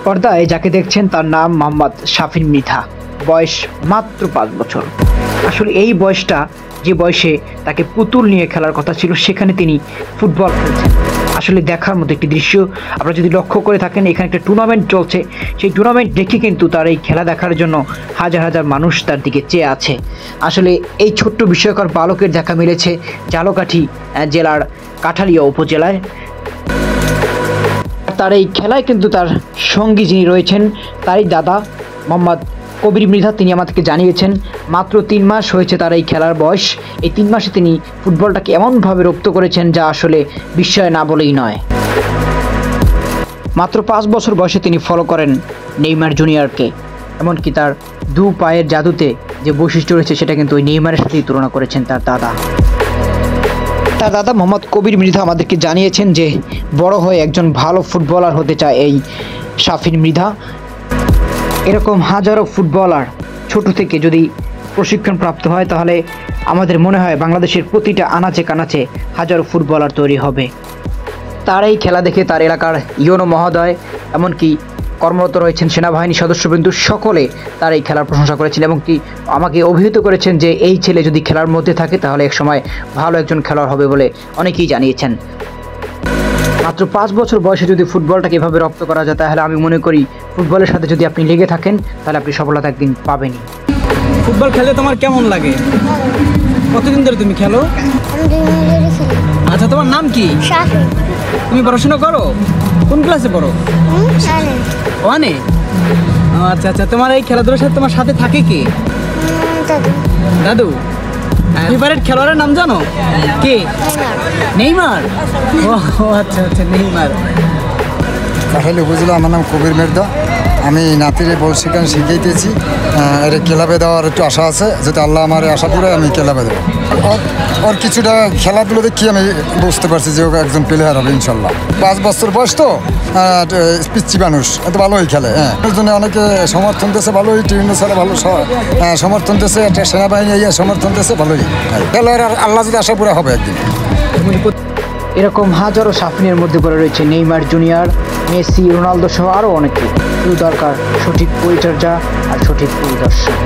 পর্দায় যাকে দেখছেন তার নাম মোহাম্মদ শাফিন মৃধা, বয়স মাত্র 5 বছর। আসলে এই বয়সটা, যে বয়সে তাকে পুতুল নিয়ে খেলার কথা ছিল, সেখানে তিনি ফুটবল খেলছেন। আসলে দেখার মতো একটি দৃশ্য। আপনারা যদি লক্ষ্য করে থাকেন, এখানে একটা টুর্নামেন্ট চলছে, সেই টুর্নামেন্ট দেখে কিন্তু তার এই খেলা দেখার জন্য হাজার হাজার মানুষ তার দিকে চেয়ে আছে। আসলে এই ছোট্ট বিস্ময়কর বালকের দেখা মিলেছে ঝালকাঠি জেলার কাঠালিয়া উপজেলায়। তার এই খেলায় কিন্তু তার সঙ্গী যিনি রয়েছেন, তারই দাদা মোহাম্মদ কবির মৃধা, তিনি আমাদেরকে জানিয়েছেন মাত্র 3 মাস হয়েছে তার এই খেলার বয়স। এই 3 মাসে তিনি ফুটবলটাকে এমনভাবে রপ্ত করেছেন যা আসলে বিস্ময় না বলেই নয়। মাত্র 5 বছর বয়সে তিনি ফলো করেন নেইমার জুনিয়রকে, এমনকি তার 2 পায়ের জাদুতে যে বৈশিষ্ট্য রয়েছে সেটা কিন্তু ওই নেইমারের সাথেই তুলনা করেছেন তার দাদা। তার দাদা মোহাম্মদ কবির মৃধা আমাদেরকে জানিয়েছেন যে বড় হয়ে একজন ভালো ফুটবলার হতে চায় এই শাফিন মৃধা। এরকম হাজারো ফুটবলার ছোট থেকে যদি প্রশিক্ষণ প্রাপ্ত হয়, তাহলে আমাদের মনে হয় বাংলাদেশের প্রতিটা আনাচে কানাচে হাজারো ফুটবলার তৈরি হবে। তার এই খেলা দেখে তার এলাকার ইউনো মহোদয়, এমনকি কর্মরত রয়েছেন সেনাবাহিনী সদস্যবৃন্দ, সকলে তার এই খেলার প্রশংসা করেছেন এবং কি আমাকে অভিহিত করেছেন যে এই ছেলে যদি খেলার মধ্যে থাকে তাহলে একসময় ভালো একজন খেলোয়াড় হবে বলে অনেকেই জানিয়েছেন। মাত্র 5 বছর বয়সে যদি ফুটবলটাকে এভাবে রপ্ত করা যায়, তাহলে আমি মনে করি ফুটবলের সাথে যদি আপনি লেগে থাকেন তাহলে আপনি সফলতা একদিন পাবেনই। ফুটবল খেলতে তোমার কেমন লাগে? কতদিন ধরে তুমি খেলো? আচ্ছা, তোমার নাম কি? তুমি পড়াশোনা করো? কোন ক্লাসে পড়ো? 1-এ। আচ্ছা আচ্ছা, তোমার এই খেলাধুলার সাথে তোমার সাথে থাকে কি? দাদু। ফেভারিট খেলোয়াড়ের নাম জানো? কে? নেইমার। ও আচ্ছা আচ্ছা, নেইমার। কাঠালি উপজেলা, আমার নাম কবির মৃধা। আমি নাতিরে বল সেখানে শিখাইতেছি। এটা ক্লাবে দেওয়ার একটু আশা আছে, যদি আল্লাহ আমার আশা করে আমি ক্লাবে দেবো। ওর কিছুটা খেলাধুলো দেখি আমি বুঝতে পারছি যে ও একজন প্লেয়ার হবে ইনশাল্লাহ। 5 বছর বয়স তো, পিচ্ছি মানুষ, এত ভালোই খেলে। এর জন্য অনেকে সমর্থন দিয়েছে, ভালোই টিভিনো ছাড়া ভালো সমর্থন দিয়েছে, একটা সেনাবাহিনী সমর্থন দিয়েছে, ভালোই খেলোয়াড়। আর আল্লাহ যদি আশা পুরা হবে একদিন। এরকম হাজারো শাফিনের মধ্যে পড়ে রয়েছে নেইমার জুনিয়র, মেসি, রোনালদো সহ আরও অনেকে। শুধু দরকার সঠিক পরিচর্যা আর সঠিক পরিদর্শন।